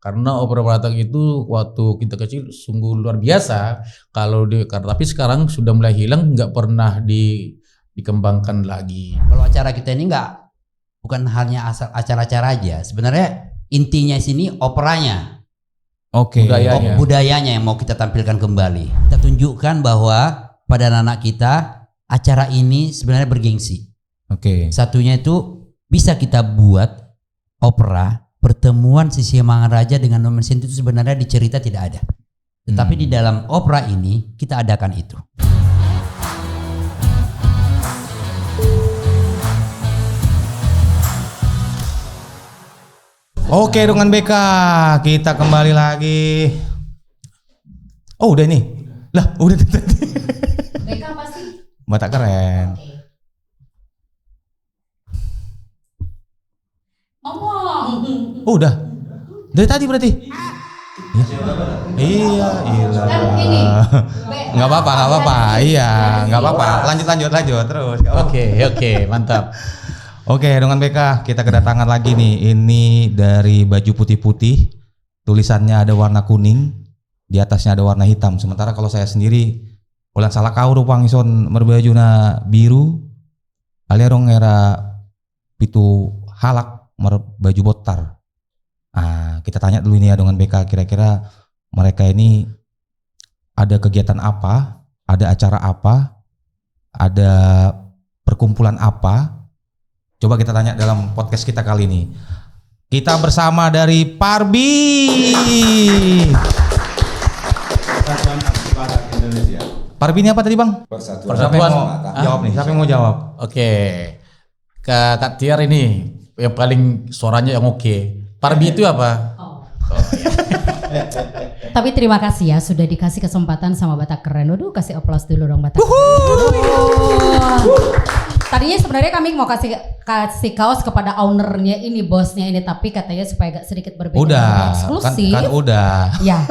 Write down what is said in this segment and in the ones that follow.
Karena opera Batak itu waktu kita kecil sungguh luar biasa. Tapi sekarang sudah mulai hilang, nggak pernah dikembangkan lagi. Kalau acara kita ini bukan hanya asal acara-acara aja. Sebenarnya intinya sini operanya. Oke. Budayanya yang mau kita tampilkan kembali. Kita tunjukkan bahwa pada anak kita acara ini sebenarnya bergengsi. Oke. Satunya itu bisa kita buat opera pertemuan Sisingamangaraja dengan Nomen Sentuh itu sebenarnya di cerita tidak ada. Tetapi di dalam opera ini kita adakan itu. Oke, dengan BK kita kembali lagi. Oh, udah nih. Lah, udah tadi. BK apa sih? Batak Keren. Ngomong. Oh, udah. Dari tadi berarti. Iya. Kan ini. Nggak apa-apa. Iya, nggak apa-apa. Lanjut terus. Oke, mantap. Oke, dengan BK kita kedatangan lagi nih. Ini dari baju putih-putih. Tulisannya ada warna kuning, di atasnya ada warna hitam. Sementara kalau saya sendiri ulan salah kau rupang ison merbajuna biru. Alerong era pitu halak baju botar. Kita tanya dulu ini ya dengan BK, kira-kira mereka ini ada kegiatan apa, ada acara apa, ada perkumpulan apa. Coba kita tanya dalam podcast kita kali ini. Kita bersama dari Parbi. Persatuan Artis Batak Indonesia. Parbi ini apa tadi Bang? Persatuan. Siapa yang mau jawab nih? Siapa yang mau jawab? Oke. Kak Tiar ini yang paling suaranya yang oke. Parbi itu apa? Tapi terima kasih ya sudah dikasih kesempatan sama Batak Keren. Waduh, kasih aplaus dulu dong Batak Keren. Tadinya sebenarnya kami mau kasih kaos kepada ownernya ini, bosnya ini, tapi katanya supaya agak sedikit berbeda. Udah, eksklusif. kan udah. Ya.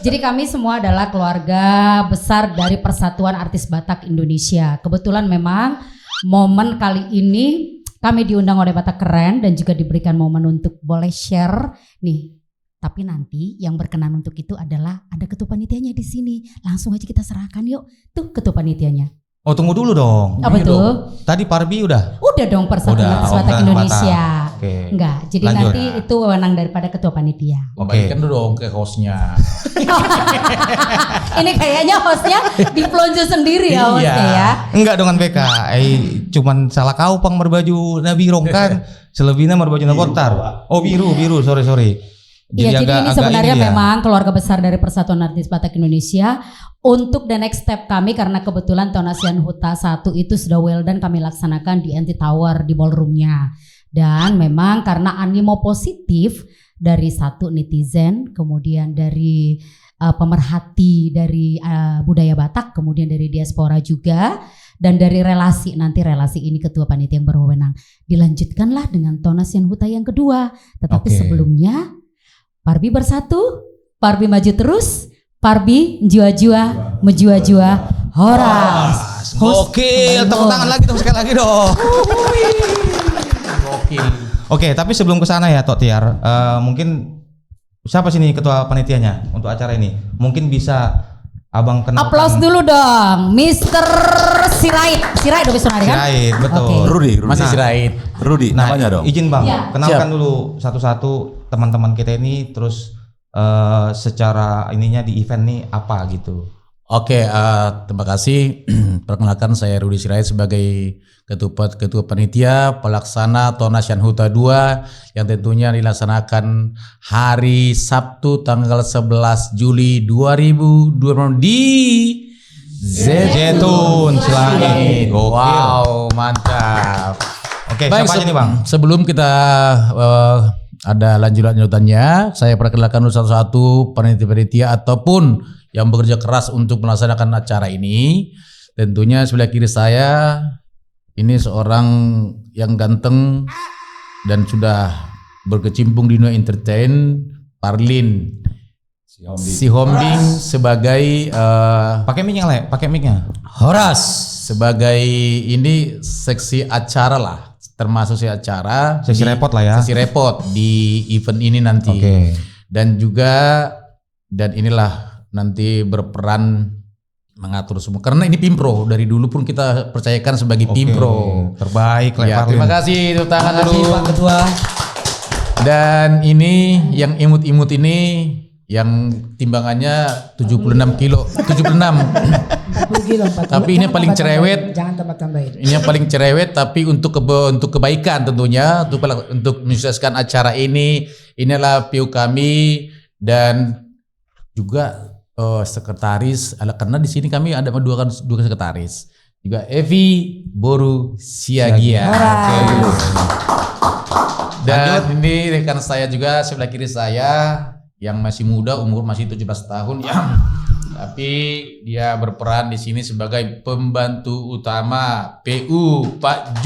Jadi kami semua adalah keluarga besar dari Persatuan Artis Batak Indonesia. Kebetulan memang momen kali ini kami diundang oleh Batak Keren dan juga diberikan momen untuk boleh share nih. Tapi nanti yang berkenan untuk itu adalah ada ketua panitianya di sini. Langsung aja kita serahkan yuk. Tuh ketua panitianya. Oh, tunggu dulu dong. Apa tuh? Tadi Parbi udah. Udah dong Persatuan Artis Batak Indonesia. Oke. Enggak, jadi Lanjut. nanti itu wewenang daripada ketua panitia. Oke. Kan dulu dong ke hostnya. Ini kayaknya hostnya dipelonco sendiri ya hostnya ya. Enggak dengan BK. Cuman salah kau pang berbaju nabirong kan. Selebihnya berbaju nabotar. Oh, biru, sorry. Iya, jadi ini sebenarnya ini ya. memang keluarga besar dari Persatuan Artis Batak Indonesia. Untuk the next step kami, karena kebetulan Tonasian Huta 1 itu sudah well done kami laksanakan di NT Tower di ballroomnya. Dan memang karena animo positif dari satu netizen, kemudian dari pemerhati dari budaya Batak, kemudian dari diaspora juga, dan dari relasi ini ketua panitia yang berwenang. Dilanjutkanlah dengan Tonasian Huta yang kedua. Tetapi sebelumnya Parbi bersatu, Parbi maju terus, Parbi jua-jua, menjua-jua, horas. Gokil, tepuk tangan lagi dong, sekali lagi dong. Gokil. Oke, tapi sebelum ke sana ya Tok Tiar, mungkin siapa sih nih ketua panitianya untuk acara ini? Mungkin bisa Abang kenalkan. Aplaus dulu dong, Mr. Sirait dong Sonari kan? Sirait, betul. Oke. Rudi. Masih Sirait. Rudi, Nah, namanya dong. izin Bang, Ya. kenalkan Siap. dulu satu-satu teman-teman kita ini, terus secara ininya di event nih apa gitu. Oke, terima kasih. Perkenalkan saya Rudi Sirait sebagai ketua panitia pelaksana Tonasian Huta 2 yang tentunya dilaksanakan hari Sabtu tanggal 11 Juli 2020 di Zetun Selangit. Gokil. Wow, mantap. Oke, Baik, siapa aja nih Bang? Sebelum kita ada lanjutannya, saya perkenalkan dulu satu-satu panitia-panitia ataupun yang bekerja keras untuk melaksanakan acara ini. Tentunya sebelah kiri saya ini seorang yang ganteng dan sudah berkecimpung di dunia entertain, Parlin Si Hombing sebagai Pakai mic-nya, Le, pakai mic-nya. Horas sebagai ini seksi acara lah, termasuk seksi acara, Sesi repot lah ya. sesi repot di event ini nanti. Oke. dan inilah nanti berperan mengatur semua karena ini Pimpro dari dulu pun kita percayakan sebagai Pimpro. Terbaik Ya, terima kasih tepuk tangan Terima kasih dulu. Pak Ketua. Dan ini yang imut-imut ini yang timbangannya 76 kilo, 76. 40 kilo, 40. Tapi ini yang paling cerewet. Jangan tambah-tambahin. Ini yang paling cerewet tapi untuk kebaikan tentunya untuk menyukseskan acara ini. Inilah PU kami dan juga sekretaris, karena di sini kami ada dua sekretaris. Juga Evi Boru Siagia. Oke. Dan ini rekan saya juga sebelah kiri saya yang masih muda, umur masih 17 tahun ya. Tapi dia berperan di sini sebagai pembantu utama PU Pak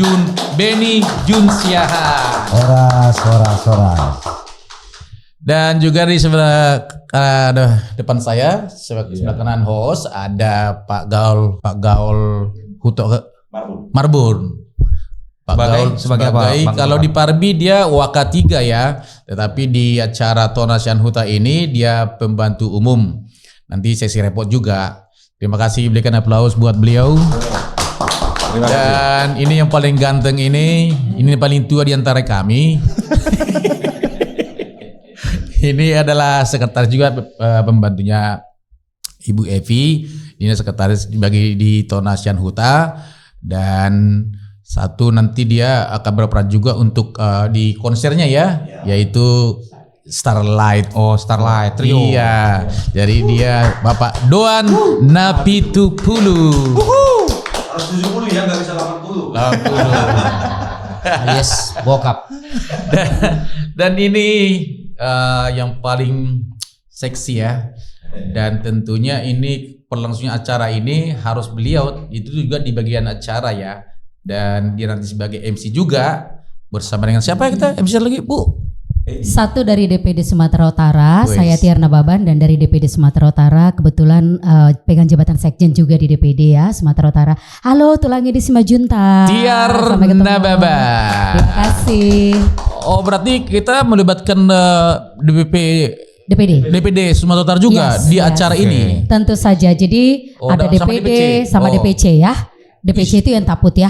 Beni Jun Siaha. Soras. Dan juga di sebelah depan saya sebelah kanan host ada Pak Gaul Huto Marbun. Pak Gaul sebagai apa, Bang? Kalau di Parbi dia Waka 3 ya, tetapi di acara Tonasian Huta ini dia pembantu umum. Nanti sesi repot juga. Terima kasih, berikan aplaus buat beliau. Dan ini yang paling ganteng ini paling tua di antara kami. Ini adalah sekretaris juga pembantunya Ibu Evi. Ini sekretaris di Tonasian Huta dan satu nanti dia akan berperan juga untuk di konsernya ya, yaitu Starlight. Oh, Starlight Trio. Iya. Jadi dia Bapak Doan Napitupulu. Harus 70 ya, nggak bisa 80. Alias bokap. Dan ini yang paling seksi ya. Dan tentunya ini perlangsungnya acara ini harus beliau itu juga di bagian acara ya. Dan dia nanti sebagai MC juga bersama dengan siapa ya kita MC lagi Bu? Satu dari DPD Sumatera Utara, Wes. saya Tiarna Baban dan dari DPD Sumatera Utara kebetulan pegang jabatan sekjen juga di DPD ya Sumatera Utara. Halo, Tulangi di Simajunta. Sampai ketemu. Tiarna Baban. Terima kasih. Oh berarti kita melibatkan DPD Sumatera Utara juga Yes, di yes. acara ini. Tentu saja. Jadi Oh, ada sama DPD DPC. sama Oh. DPC ya. DPC itu yang taput ya.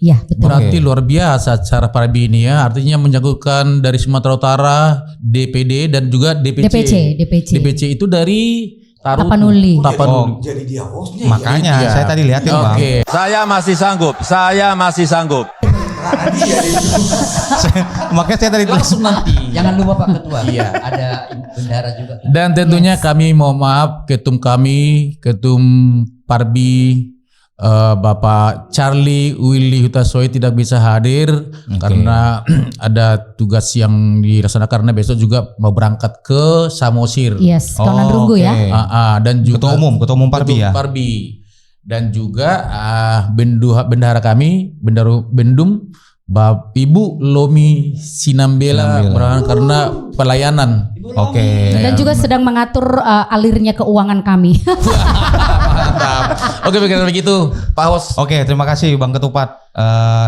Ya betul. Berarti luar biasa acara Parbi ini ya. Artinya menyangkutkan dari Sumatera Utara, DPD dan juga DPC. DPC itu dari Tapanuli. Tapanuli. Jadi dia hostnya. Makanya Iya. saya tadi lihatin Bang. Oke. Saya masih sanggup. Makanya saya tadi Langsung nanti. Jangan lupa Pak Ketua. Iya. Ada bendera juga. Dan tentunya kami mohon maaf ketum Parbi Bapak Charlie Willy Hutasoy tidak bisa hadir karena ada tugas yang dilaksanakan karena besok juga mau berangkat ke Samosir. Yes, Kawanan Runggu ya. Dan juga Ketua umum Parbi ya. Parbi. Dan juga bendahara kami, Bendum Ibu Lomi Sinambela berangkat karena pelayanan. Oke. Dan juga sedang mengatur alirnya keuangan kami. Mantap. Oke, begitu Pak Hos. Oke, terima kasih Bang Ketupat.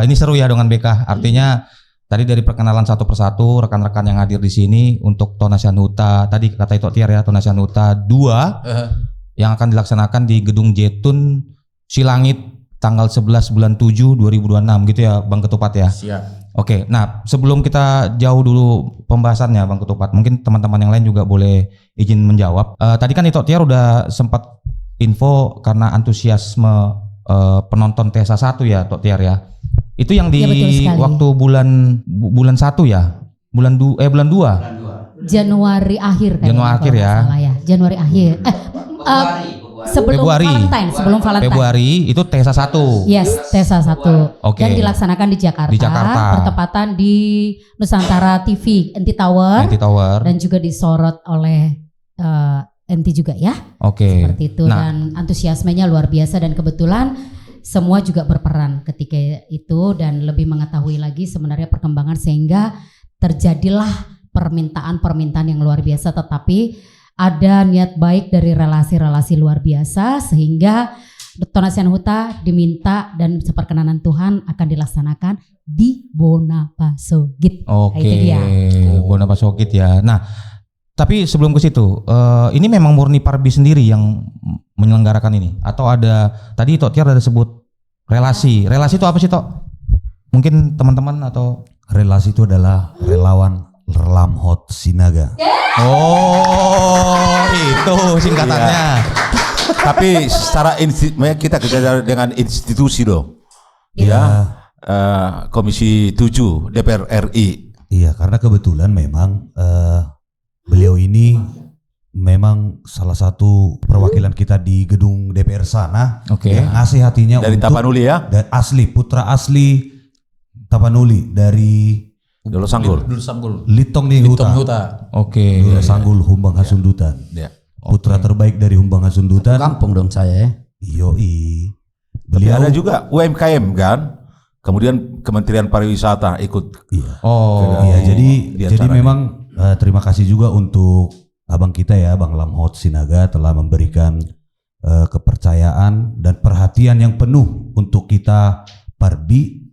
Ini seru ya dengan BK. Artinya tadi dari perkenalan satu persatu rekan-rekan yang hadir di sini untuk Tonasian Huta. Tadi kata itu Tiar ya, Tonasian Huta 2 yang akan dilaksanakan di Gedung Jetun Silangit tanggal 11 bulan 7 2026 gitu ya Bang Ketupat ya. Siap. Oke, nah sebelum kita jauh dulu pembahasannya Bang Ketupat, mungkin teman-teman yang lain juga boleh izin menjawab. Tadi kan Ito Tiar udah sempat info karena antusiasme penonton TSA 1 ya Tok Tiar ya. Itu yang di Ya, betul sekali. waktu bulan 1 ya. Bulan 2. Januari akhir kayaknya. Januari akhir kalau ya. nggak salah ya. Januari akhir. Sebelum Februari. Valentine. Februari itu TSA 1. Yes, TESA 1. Oke. Dan dilaksanakan di Jakarta. Di Jakarta. Bertepatan di Nusantara TV, NT Tower. NT Tower. Dan juga disorot oleh NT juga ya. Oke. Seperti itu. Nah, Dan antusiasmenya luar biasa dan kebetulan semua juga berperan ketika itu dan lebih mengetahui lagi sebenarnya perkembangan sehingga terjadilah permintaan yang luar biasa, tetapi ada niat baik dari relasi-relasi luar biasa sehingga Tonasian Huta diminta dan seperkenanan Tuhan akan dilaksanakan di Bonapasogit. Oke. Itu dia. Bonapasogit ya. Nah, Tapi sebelum ke situ, ini memang murni Parbi sendiri yang menyelenggarakan ini atau ada tadi Tok Tiar ada sebut relasi. Relasi itu apa sih Tok? Mungkin teman-teman atau Relasi itu adalah relawan Lamhot Sinaga. oh itu singkatannya. Tapi secara kita kerja dengan institusi dong. Ya. Komisi 7 DPR RI. Iya, karena kebetulan memang beliau ini memang salah satu perwakilan kita di gedung DPR sana. Oke. Yang ngasih hatinya Dari untuk Tapanuli ya? dan asli putra asli Tapanuli dari Dulu Sanggul. Dulu Sanggul. Litong nih Litong Huta. Huta. Oke. Dulu Sanggul Humbang Hasundutan. Ya. Putra terbaik dari Humbang Hasundutan. Kampung dong saya ya. Yoi. Tapi Beliau ada juga UMKM kan. Kemudian Kementerian Pariwisata ikut. Iya. Oh. Iya, jadi di jadi acara memang terima kasih juga untuk abang kita ya, Bang Lamhot Sinaga telah memberikan kepercayaan dan perhatian yang penuh untuk kita Parbi,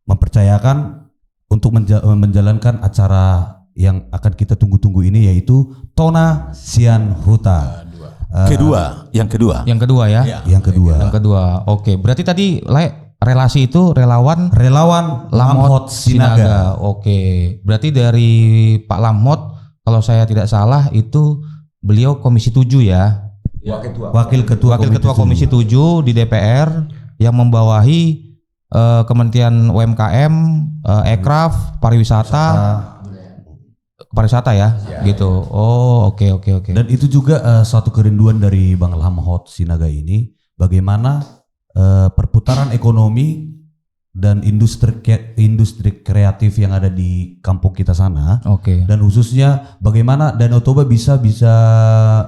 mempercayakan untuk menjalankan acara yang akan kita tunggu-tunggu ini, yaitu Tona Sian Huta. Yang kedua. Yang kedua ya. Yang kedua, Yang kedua. Oke, berarti tadi relasi itu relawan relawan Lamhot Sinaga. Oke. Berarti dari Pak Lamhot kalau saya tidak salah itu beliau Komisi 7 ya. Wakil Ketua Komisi 7 di DPR yang membawahi Kementerian UMKM, Ekraf, pariwisata ya, gitu. Oh, oke. Dan itu juga suatu kerinduan dari Bang Lamhot Sinaga ini, bagaimana perputaran ekonomi dan industri kreatif yang ada di kampung kita sana, Oke. dan khususnya bagaimana Danau Toba bisa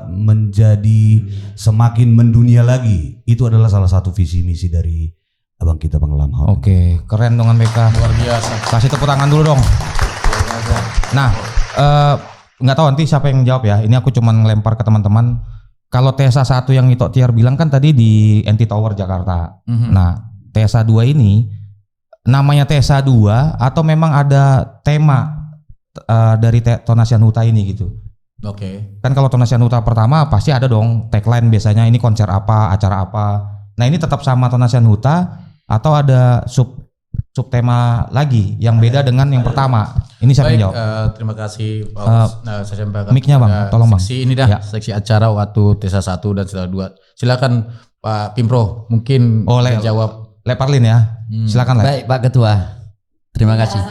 menjadi semakin mendunia lagi. Itu adalah salah satu visi misi dari abang kita Bang Lamhot. Oke, keren dong Beka. Luar biasa. Kasih tepuk tangan dulu dong. Nah, nggak tahu nanti siapa yang jawab ya. Ini aku cuma ngelempar ke teman-teman. Kalau TESA 1 yang Tok Tiar bilang kan tadi di NT Tower Jakarta. Nah, TESA 2 ini namanya TESA 2 atau memang ada tema dari Tonasian Huta ini gitu. Oke. Kan kalau Tonasian Huta pertama pasti ada dong tagline biasanya ini konser apa, acara apa. Nah, ini tetap sama Tonasian Huta atau ada sub tema lagi yang beda dengan yang pertama. Ini siapa yang jawab? Terima kasih Pak. Saya sampaikan Mic-nya, Bang. kepada Tolong, Bang. Seksi ini dah, Ya. seksi acara waktu TESA 1 dan TESA 2. Silakan Pak Pimpro, mungkin bisa jawab. Leparlin ya. Silakan Le. Baik Pak Ketua, terima kasih.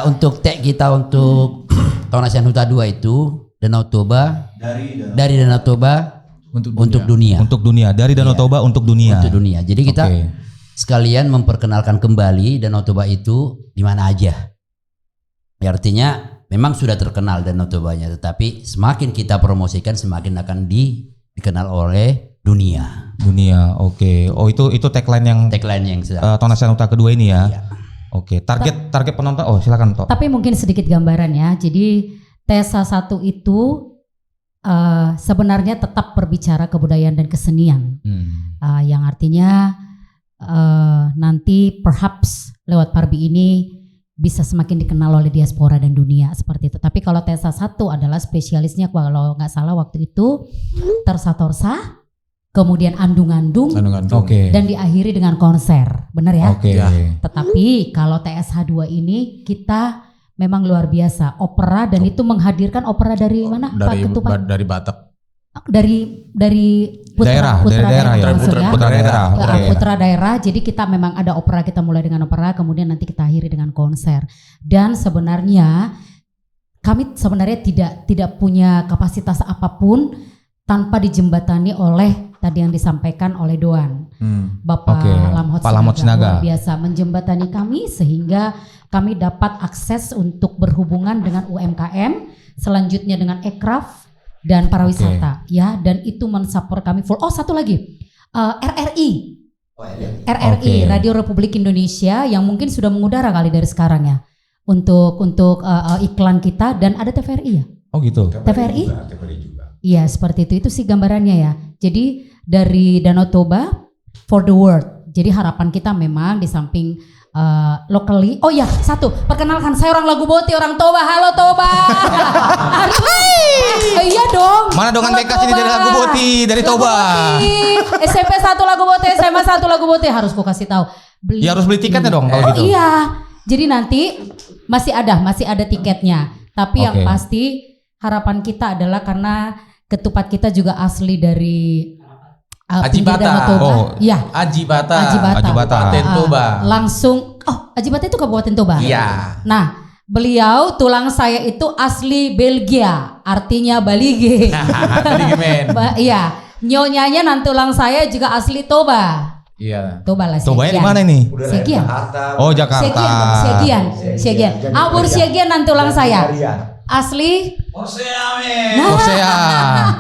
Untuk tag kita untuk Tonasian Huta 2 itu Danau Toba dari Danau Toba untuk dunia. Untuk dunia, dari Danau Toba untuk dunia. Untuk dunia. Jadi kita Oke. sekalian memperkenalkan kembali Danau Toba itu di mana aja. Ya, artinya memang sudah terkenal Danau Tobanya, tetapi semakin kita promosikan semakin akan dikenal oleh dunia. Dunia, oke. Oh itu tagline yang Tagline yang sudah. Tonasian Huta kedua ini ya. Iya. Oke, target penonton. Oh, silakan Tok. Tapi mungkin sedikit gambaran ya. Jadi TESA 1 itu sebenarnya tetap berbicara kebudayaan dan kesenian. Yang artinya nanti perhaps lewat Parbi ini bisa semakin dikenal oleh diaspora dan dunia seperti itu. Tapi kalau TESA 1 adalah spesialisnya kalau nggak salah waktu itu Torsa-Torsa, kemudian Andung-Andung, Oke. dan diakhiri dengan konser. Benar ya? Oke. Tetapi kalau TSH 2 ini kita memang luar biasa. Opera, dan itu menghadirkan opera dari mana Pak Ketua? Dari Batak. Dari Daerah, dari daerah ya. maksudnya. Putra daerah. Oke. Putra daerah. Jadi kita memang ada opera, kita mulai dengan opera, kemudian nanti kita akhiri dengan konser. Dan sebenarnya kami sebenarnya tidak punya kapasitas apapun tanpa dijembatani oleh tadi yang disampaikan oleh Doan. Bapak Oke. Lamhot Pak Lamhot Sinaga. luar biasa menjembatani kami sehingga kami dapat akses untuk berhubungan dengan UMKM, selanjutnya dengan Ekraf dan pariwisata, ya, dan itu mensupport kami full. Oh, satu lagi, RRI, Oke. Radio Republik Indonesia yang mungkin sudah mengudara kali dari sekarang ya, untuk iklan kita, dan ada TVRI ya. Oh gitu. TVRI juga. Iya, seperti itu sih gambarannya ya. Jadi dari Danau Toba for the world. Jadi harapan kita memang di samping locally. Oh ya, satu, perkenalkan saya orang Lagu Boti, orang Toba. Halo Toba. Iya dong. Mana dongan Halo, BK sini dari Toba. Lagu Boti, dari Lagu Toba. Boti. SMP 1 Lagu Boti, SMA 1 Lagu Boti, harus ku kasih tahu. Ya harus beli tiketnya dong kalau gitu. Iya. Jadi nanti masih ada tiketnya. Tapi yang Oke. pasti harapan kita adalah karena ketupat kita juga asli dari Aji pinggir Bata. Danau Toba. Oh. Iya. Aji Bata. Aji Bata. Aji Bata. Kabupaten Toba. Langsung Aji Bata itu Kabupaten Toba. Iya. Nah, beliau tulang saya itu asli Belgia, artinya balige. Balige, men. Iya. Nyonyanya nan tulang saya juga asli Toba. Iya. Toba lah. Tobanya di Segian. mana ini? Segian. Oh Jakarta. Segian. Abur Segian nan tulang saya. Asli. Korsea.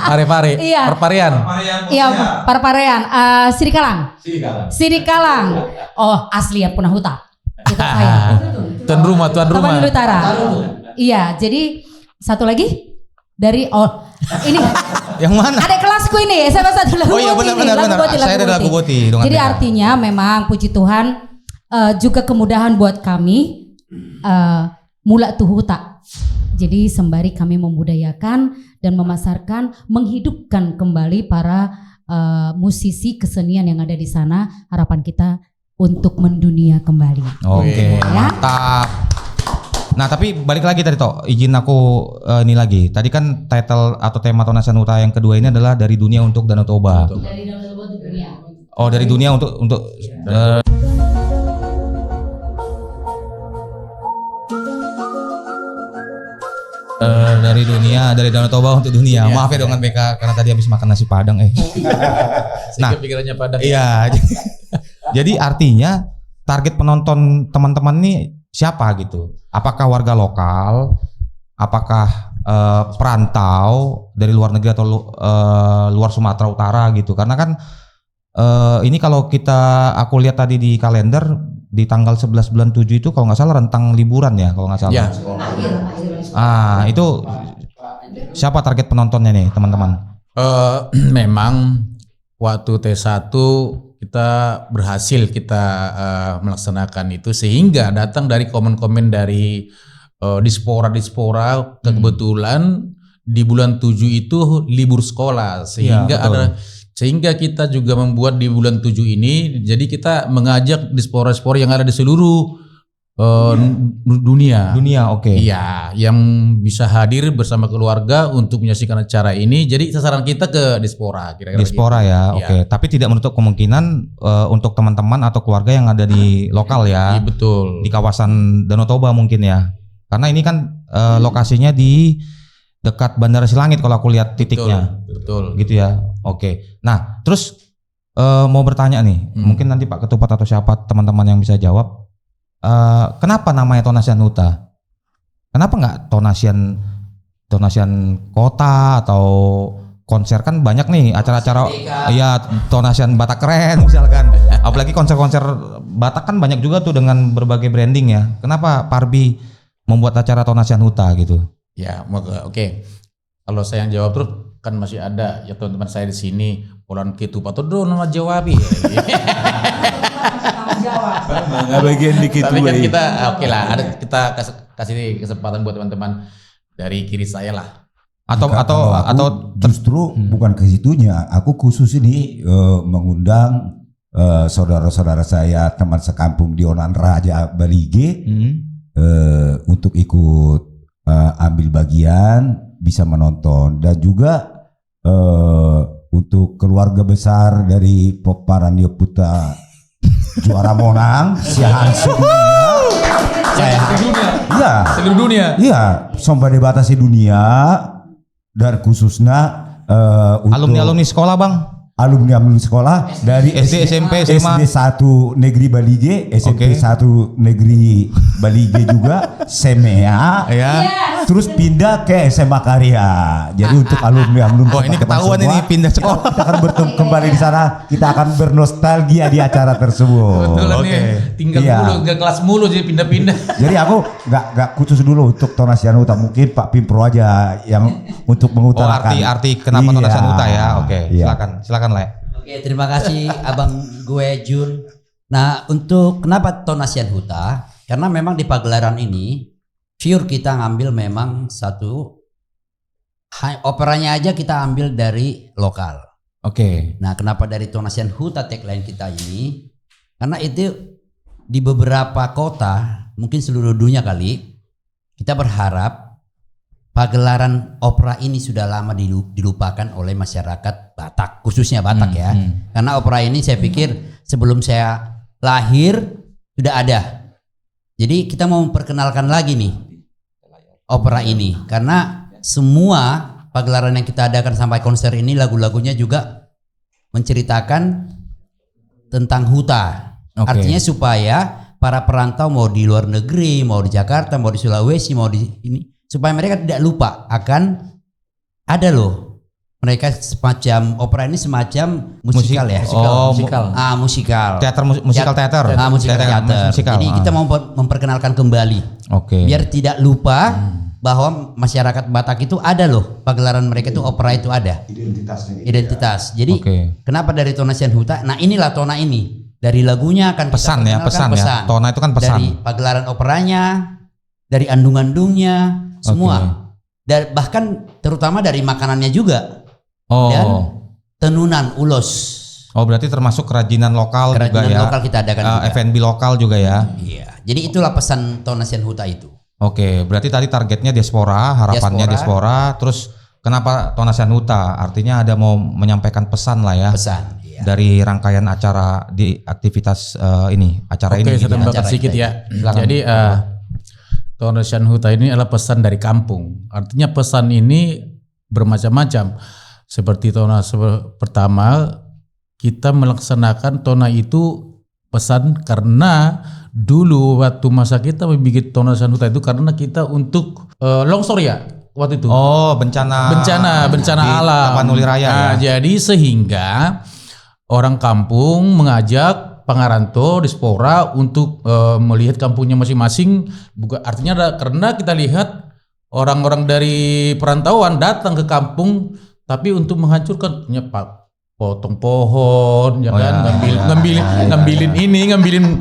Pare-pare. Iya. Perparian. Iya, Parparean. Sirikalang. Oh, asli ya Punah Huta. Itu saya. Tuan rumah. Taman Utara. Iya, jadi satu lagi dari ini Yang mana? ada kelasku ini SMA 1 Lagu Oh iya, Boti benar, ini, benar. Saya dari Lagu Boti, dengan Jadi BK. artinya memang puji Tuhan juga kemudahan buat kami mula tuh huta. Jadi sembari kami membudayakan dan memasarkan, menghidupkan kembali para musisi kesenian yang ada di sana, harapan kita untuk mendunia kembali. Oke, Ya. mantap. Nah tapi balik lagi tadi Tok, izin aku ini lagi. Tadi kan title atau tema Tonasian Huta yang kedua ini adalah dari dunia untuk Danau Toba. Dari Danau Toba untuk dunia. Oh dari dunia untuk dari dunia, dari Danau Toba untuk dunia. Maaf ya dengan BK karena tadi habis makan nasi Padang. Nah, Pikirannya Padang. iya. Jadi artinya target penonton teman-teman nih siapa gitu? Apakah warga lokal? Apakah perantau dari luar negeri atau luar Sumatera Utara gitu? Karena kan ini kalau aku lihat tadi di kalender di tanggal 11 bulan 7 itu kalau nggak salah rentang liburan ya kalau nggak salah. Ya. Itu siapa target penontonnya nih teman-teman? Memang waktu T1 kita berhasil melaksanakan itu sehingga datang dari komen-komen dari dispora kebetulan di bulan 7 itu libur sekolah sehingga sehingga kita juga membuat di bulan 7 ini jadi kita mengajak dispora-dispora yang ada di seluruh dunia. Oke. Iya, yang bisa hadir bersama keluarga untuk menyaksikan acara ini. Jadi sasaran kita ke dispora kira-kira. Dispora gitu. ya, Iya. oke. Tapi tidak menutup kemungkinan untuk teman-teman atau keluarga yang ada di lokal ya, Iya, betul. di kawasan Danau Toba mungkin ya. Karena ini kan lokasinya di dekat Bandara Silangit kalau aku lihat titiknya. Betul. Gitu ya. Oke. Nah, terus mau bertanya nih, mungkin nanti Pak Ketupat atau siapa teman-teman yang bisa jawab. Kenapa namanya Tonasian Huta? Kenapa nggak Tonasian Kota atau konser? Kan banyak nih acara-acara ya Tonasian Batak Keren misalkan. Apalagi konser-konser Batak kan banyak juga tuh dengan berbagai branding ya. Kenapa Parbi membuat acara Tonasian Huta gitu? Ya, oke. Kalau saya yang jawab terus kan masih ada ya teman-teman saya di sini. Polan Ketupat tuh nama jawab ya. Nggak bagian dikit Tapi kan gue. kita oke lah, kita kasih kesempatan buat teman-teman dari kiri saya lah. Atau Kalau aku justru bukan ke situnya, aku khusus ini mengundang saudara-saudara saya, teman sekampung di Onan Raja Balige untuk ikut ambil bagian, bisa menonton, dan juga untuk keluarga besar dari Poparan Yoputa juara Monang, si Hansu Seluruh dunia. Iya, somba dibatasi dunia dan khususnya untuk Alumni sekolah Bang. alumni sekolah dari SD, SMP, SMA. SD 1 Negeri Balige, SMP Oke. 1 Negeri Balige juga, SEMEA, Ya. terus pindah ke SMA Karya. Jadi untuk alumni Oh, ini ketahuan ini pindah sekolah. Kita akan bertemu kembali di sana, kita akan bernostalgia di acara tersebut. Betul Oke. nih. Tinggal Iya. mulu, tinggal kelas mulu jadi pindah-pindah. Jadi aku nggak khusus dulu untuk Tonasian Huta, mungkin Pak Pimpro aja yang untuk Oh, mengutarakan. arti kenapa Iya. Tonasian Huta ya? Oke, Iya. silakan Le. Oke, terima kasih Abang gue Jun Nah, untuk kenapa Tonasian Huta? Karena memang di pagelaran ini pure kita ngambil memang satu operanya aja kita ambil dari lokal. Oke. Nah, kenapa dari Tonasian Huta tagline kita ini? Karena itu di beberapa kota, mungkin seluruh dunia kali, kita berharap pagelaran opera ini sudah lama dilupakan oleh masyarakat Batak, khususnya Batak ya. Karena opera ini saya pikir sebelum saya lahir sudah ada. Jadi kita mau memperkenalkan lagi nih opera ini, karena semua pagelaran yang kita adakan sampai konser ini lagu-lagunya juga menceritakan tentang huta. Oke. Artinya supaya para perantau mau di luar negeri, mau di Jakarta, mau di Sulawesi, mau di ini, supaya mereka tidak lupa akan ada loh. Mereka semacam opera ini semacam musikal ya. Oh, musikal. Musikal. Teater musikal teater. Musikal teater. Musikal. Jadi kita mau memperkenalkan kembali Oke. biar tidak lupa bahwa masyarakat Batak itu ada loh pagelaran mereka itu opera itu ada identitas. Jadi Oke. kenapa dari Tonasian Huta? Nah inilah Tona ini dari lagunya akan kita Pesan ya, perkenalkan pesan ya. Tona itu kan pesan. dari pagelaran operanya, dari andung-andungnya semua. Dan bahkan terutama dari makanannya juga Oh. dan tenunan ulos. Oh, berarti termasuk kerajinan lokal juga Kerajinan ya. lokal kita adakan juga. F&B lokal juga ya. Iya. Jadi itulah pesan Tonasian Huta itu. Oke, berarti tadi targetnya diaspora, harapannya diaspora. Terus kenapa Tonasian Huta? Artinya ada mau menyampaikan pesan lah ya. Pesan. Iya. Dari rangkaian acara di aktivitas ini, acara Oke, ini. saya gitu ya. tambahkan acara sedikit kita ya. Silakan. Jadi Tonasian Huta ini adalah pesan dari kampung. Artinya pesan ini bermacam-macam. Seperti Tona pertama, kita melaksanakan Tona itu pesan karena dulu waktu masa kita membuat Tonasian Huta itu karena kita untuk longsor ya waktu itu. Oh, bencana di alam. Tapanuli Raya Nah, ya. jadi sehingga orang kampung mengajak Pangaranto diaspora untuk melihat kampungnya masing-masing. Artinya karena kita lihat orang-orang dari perantauan datang ke kampung tapi untuk menghancurkan potong pohon, ya Oh kan, ya, ngambilin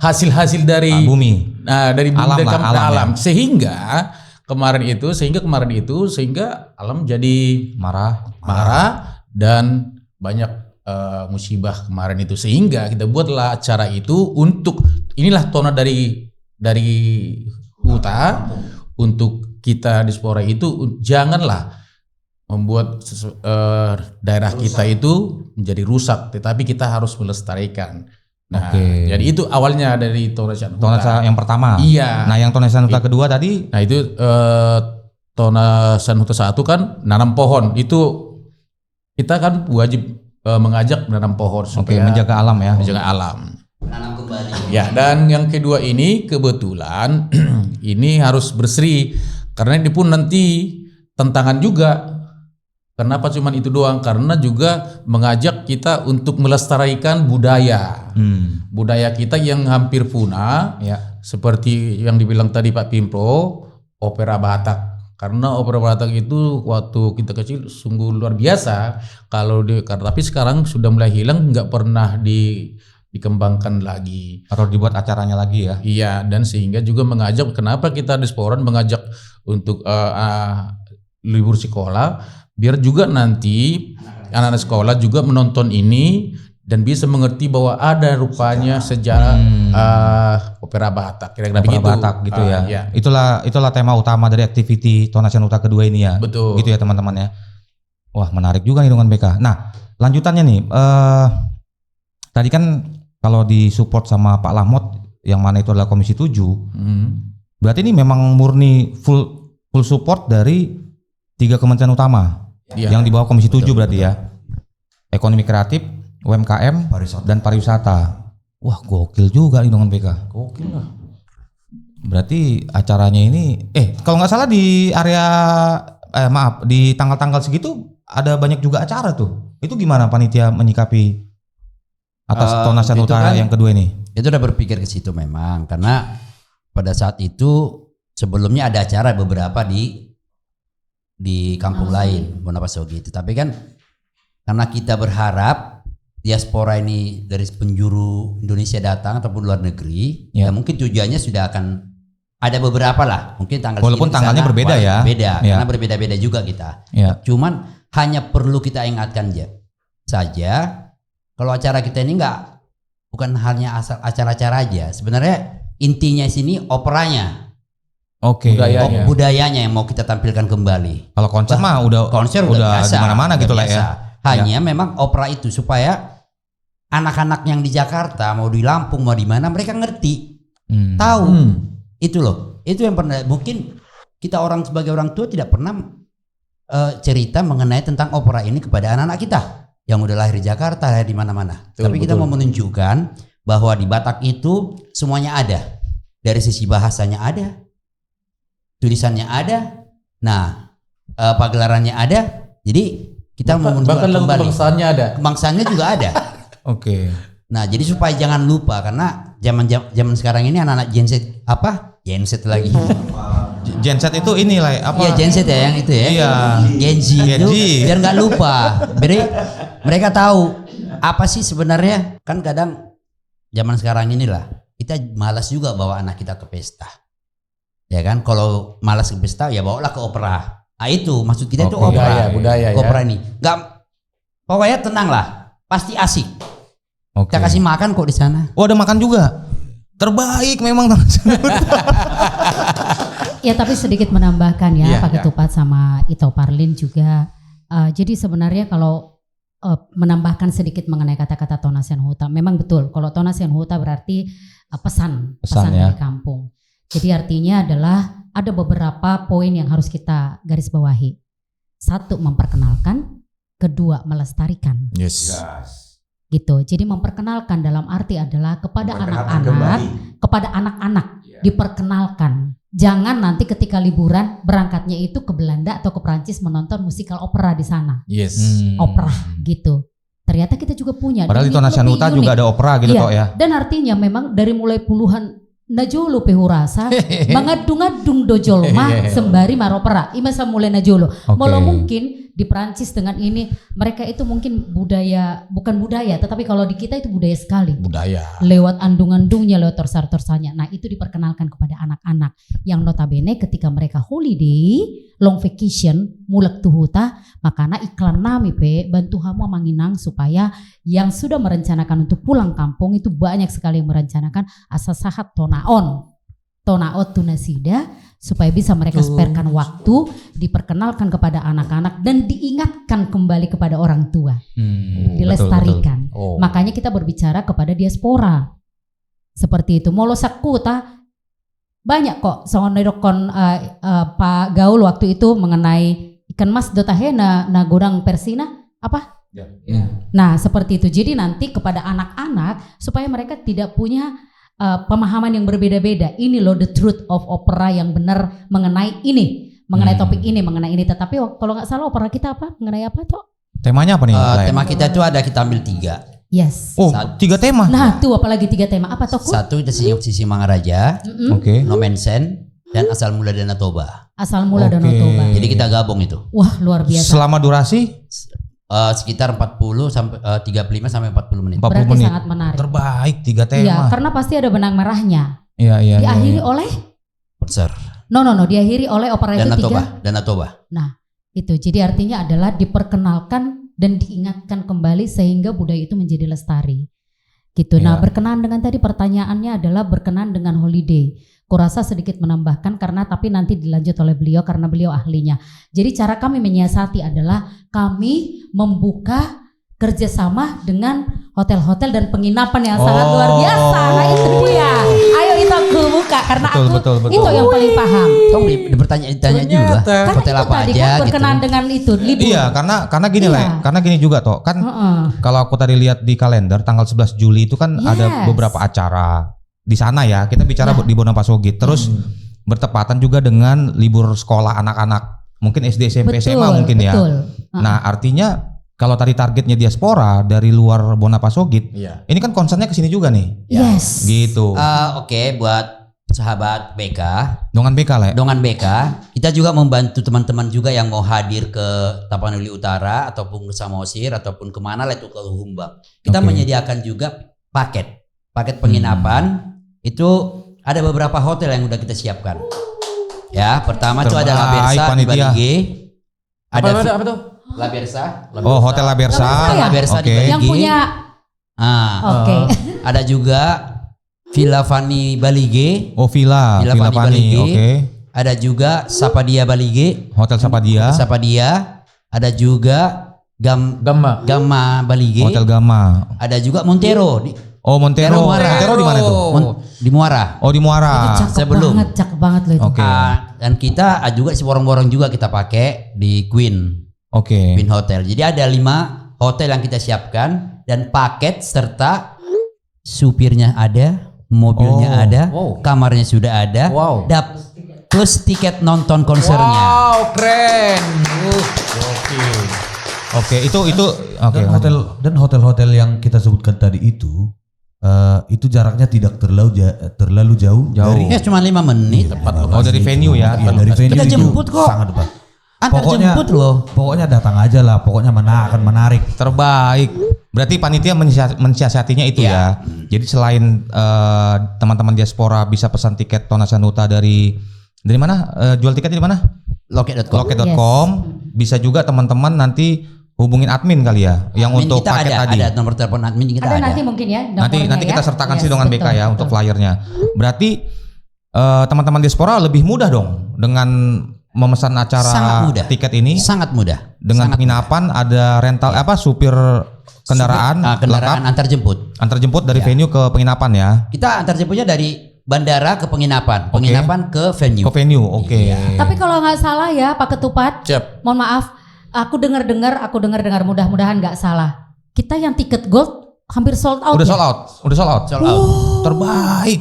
hasil-hasil dari bumi. Nah, dari bumi, Alam dari lah, kampung alam ya. alam. Sehingga kemarin itu alam jadi marah dan banyak musibah kemarin itu, sehingga kita buatlah acara itu untuk inilah Tona dari Huta untuk kita diaspora itu janganlah membuat daerah kita itu menjadi rusak, tetapi kita harus melestarikan. Nah, Oke. jadi itu awalnya dari Tonasian Huta. Tonasian yang pertama. Iya. Nah, yang Tonasian Huta kedua tadi. Nah itu Tonasian Huta 1 kan nanam pohon, itu kita kan wajib mengajak menanam pohon Oke, supaya menjaga alam ya. menjaga alam. Menanam kembali. Ya, dan yang kedua ini kebetulan ini harus berseri karena ini pun nanti tantangan juga. Kenapa cuman itu doang? Karena juga mengajak kita untuk melestarikan budaya. Budaya kita yang hampir punah, Ya. seperti yang dibilang tadi Pak Pimpro, opera Batak. Karena opera Batak itu waktu kita kecil sungguh luar biasa. Tapi sekarang sudah mulai hilang, nggak pernah dikembangkan lagi. Atau dibuat acaranya lagi ya. Iya, dan sehingga juga mengajak, kenapa kita diasporan mengajak untuk libur sekolah, biar juga nanti anak-anak sekolah juga menonton ini dan bisa mengerti bahwa ada rupanya sejarah opera Batak, kira-kira Opera begitu. Batak gitu ya. Iya. Itulah tema utama dari aktiviti Tonasian Huta kedua ini ya. Betul. Gitu ya teman-teman ya. Wah, menarik juga nih dengan BK. Nah, lanjutannya nih, tadi kan kalau disupport sama Pak Lahmot yang mana itu adalah Komisi 7, berarti ini memang murni full support dari 3 kementerian utama Iya. yang di bawah Komisi 7 berarti ya. Ekonomi kreatif, UMKM, dan pariwisata. Wah, gokil juga nih dengan BK. Gokil lah. Berarti acaranya ini kalau nggak salah di area di tanggal-tanggal segitu ada banyak juga acara tuh. Itu gimana panitia menyikapi atas Tonasian itu Huta kan- yang kedua ini? Itu udah berpikir ke situ memang, karena pada saat itu sebelumnya ada acara beberapa di kampung lain Bonaparte gitu. Tapi kan karena kita berharap diaspora ini dari penjuru Indonesia datang ataupun luar negeri, Ya. ya mungkin tujuannya sudah akan ada beberapa lah. Mungkin tanggal Walaupun segini kesana, tanggalnya berbeda ya. Beda, Ya. karena berbeda-beda juga kita. Ya. Cuman hanya perlu kita ingatkan saja kalau acara kita ini bukan hanya asal acara-acara aja. Sebenarnya intinya sini operanya, Oke. Budayanya. budayanya yang mau kita tampilkan kembali. Kalau konser mah udah Konser udah biasa, di mana-mana udah gitu lah ya. biasa. Hanya memang opera itu supaya anak-anak yang di Jakarta mau di Lampung mau di mana mereka ngerti, tahu. Itu loh. Itu yang pernah mungkin kita sebagai orang tua tidak pernah cerita mengenai tentang opera ini kepada anak-anak kita yang udah lahir di Jakarta, lahir di mana-mana. Betul, Tapi kita betul. mau menunjukkan bahwa di Batak itu semuanya ada. Dari sisi bahasanya ada, tulisannya ada, nah pagelarannya ada. Jadi kita mau Bahkan menunjukkan lagu kembali. kebangsaannya ada. Kebangsaannya juga ada. Oke. Nah, jadi supaya jangan lupa karena zaman sekarang ini anak-anak Gen Z Gen Z lagi. Genset itu inilah apa? Iya Gen Z ya yang itu ya. Iya. Gen Z Gen itu Z. biar nggak lupa. Jadi mereka tahu apa sih sebenarnya. Kan kadang zaman sekarang inilah kita malas juga bawa anak kita ke pesta. Ya kan, kalau malas ke pesta ya bawalah ke opera. Ah itu maksud kita itu Oke. opera. Budaya ya. Opera ini. Nggak, pokoknya tenang lah. Pasti asik. Oke. Kita kasih makan kok di sana. Oh, ada makan juga. Terbaik memang. Ya tapi sedikit menambahkan ya Iya, Pak iya. Ketupat sama Ito Parlin juga. Jadi sebenarnya kalau menambahkan sedikit mengenai kata-kata Tonasian Huta, memang betul. Kalau Tonasian Huta berarti pesan Pesan, ya. dari kampung. Jadi artinya adalah ada beberapa poin yang harus kita garis bawahi. Satu, memperkenalkan. Kedua, melestarikan. Yes. Gitu. Jadi memperkenalkan dalam arti adalah kepada anak-anak diperkenalkan. Jangan nanti ketika liburan berangkatnya itu ke Belanda atau ke Perancis menonton musikal opera di sana. Yes. Opera gitu. Ternyata kita juga punya. Padahal Dan di ini Tonasian lebih Huta unik. juga ada opera gitu Iya. toh ya. Dan artinya memang dari mulai puluhan najolo pehurasa mengadung-adung dojolma sembari maropera imasa mulai najolo. Walau mungkin di Prancis dengan ini mereka itu mungkin bukan budaya tetapi kalau di kita itu budaya sekali. Budaya. Lewat andung-andungnya, lewat torsar-torsanya. Nah itu diperkenalkan kepada anak-anak yang notabene ketika mereka holiday, long vacation, mulak tuhuta, makanya iklan nami bantu hama manginang supaya yang sudah merencanakan untuk pulang kampung itu banyak sekali yang merencanakan asasahat tonaon tunasida supaya bisa mereka sparekan waktu, diperkenalkan kepada anak-anak dan diingatkan kembali kepada orang tua, dilestarikan. Oh. Makanya kita berbicara kepada diaspora seperti itu. Molosak kuta banyak kok sonedokon Pak Gaul waktu itu mengenai ikan mas dotahena na godang persina apa? Nah seperti itu. Jadi nanti kepada anak-anak supaya mereka tidak punya pemahaman yang berbeda-beda. Ini loh the truth of opera yang benar mengenai ini, mengenai topik ini, mengenai ini. Tetapi kalau nggak salah opera kita apa? Mengenai apa toh? Temanya apa nih? Lai? Tema kita itu ada kita ambil 3. Yes. Oh, 3 tema. Nah tuh apalagi 3 tema apa toh? Satu dari sisi Mangaraja, Oke. Nomensen, dan asal mula Danau Toba. Asal mula Oke. Danau Toba. Jadi kita gabung itu. Wah luar biasa. Selama durasi Sekitar 40 sampai 35 sampai 40 menit. 40 Berarti menit. sangat menarik. Terbaik 3 Iya, tema. karena pasti ada benang merahnya. Iya. Diakhiri oleh Konser. no, diakhiri oleh opera itu Danau 3. Danau Toba. Nah, itu jadi artinya adalah diperkenalkan dan diingatkan kembali sehingga budaya itu menjadi lestari. Gitu. Nah, Iya. berkenaan dengan tadi pertanyaannya adalah berkenaan dengan holiday. Kurasa sedikit menambahkan karena tapi nanti dilanjut oleh beliau karena beliau ahlinya. Jadi cara kami menyiasati adalah kami membuka kerjasama dengan hotel-hotel dan penginapan yang sangat luar biasa. Nah itu dia. Ayo itu aku buka karena Betul. itu yang paling paham. Tong ditanya juga. Karena Hotel itu apa tadi aja kan berkenaan gitu. dengan itu libur. Iya, karena gini Iya. lah. Karena gini juga toh. Kan kalau aku tadi lihat di kalender tanggal 11 Juli itu kan ada Yes. beberapa acara di sana ya. Kita bicara Ya. di Bonapasogit. Terus bertepatan juga dengan libur sekolah anak-anak. Mungkin SD, SMP, SMA mungkin ya. Betul. Nah, artinya kalau tadi targetnya diaspora dari luar Bonapasogit, Iya. ini kan konsernya ke sini juga nih. Yes. Gitu. Oke, buat sahabat BK, Dengan BK Le. dengan BK, kita juga membantu teman-teman juga yang mau hadir ke Tapanuli Utara ataupun ke Samosir ataupun kemana lah itu ke Humbang. Kita Oke. menyediakan juga paket penginapan. Itu ada beberapa hotel yang udah kita siapkan. Ya, pertama itu ada La Terbaik, Bersa di panitia. Balige. Ada Apa tuh? La Bersa. Oh, Hotel La Bersa. La Bersa di Oke. Balige. Yang punya Ah, oke. ada juga Villa Fani Balige. Oh, Villa Villa Fani Fani. Balige. Oke. Ada juga Sapadia Balige. Hotel Sapadia. Sapadia. Ada juga Gamma. Gamma Balige. Hotel Gama. Ada juga Montero di Oh, Montero. Muara. Montero di mana tuh? Di Muara. Oh, di Muara. sebelum. Cakep banget loh itu. Oke. Dan kita juga si borong-borong juga kita pakai di Queen Oke. Hotel. Jadi ada 5 hotel yang kita siapkan dan paket serta supirnya ada, mobilnya Oh. ada, Wow. kamarnya sudah ada, Wow. plus tiket nonton konsernya. Wow, keren. Oke, itu oke. Dan hotel-hotel yang kita sebutkan tadi itu jaraknya tidak terlalu jauh dari Ya cuma 5 menit. Oh, dari venue ya. Iya, dari venue Kita itu jemput kok. sangat dekat. Antar jemput loh. Pokoknya datang aja lah, pokoknya akan menarik. Terbaik. Berarti panitia mensiasatinya itu ya. Jadi selain teman-teman diaspora bisa pesan tiket Tonasan Huta dari mana? Jual tiketnya di mana? Loket.com. Loket.com. Bisa juga teman-teman nanti hubungin admin kali ya, yang Admin untuk kita paket tadi. ada nomor telepon admin kita Ada ada. nanti mungkin ya. Nanti nomornya kita ya. sertakan Yes, sih dengan BK betul, ya untuk betul. flyernya. Berarti teman-teman diaspora lebih mudah dong dengan memesan acara Sangat mudah. tiket ini Sangat mudah. dengan penginapan, ada rental supir kendaraan, kendaraan lengkap, antar jemput. antar jemput dari venue ke penginapan ya. Kita antar jemputnya dari bandara ke penginapan, penginapan ke venue. Ke venue, oke. Tapi kalau nggak salah ya Pak Ketupat, Siap. mohon maaf, aku dengar mudah-mudahan nggak salah. Kita yang tiket gold hampir sold out. Udah ya? sold out, udah sold out. Sold out. Terbaik.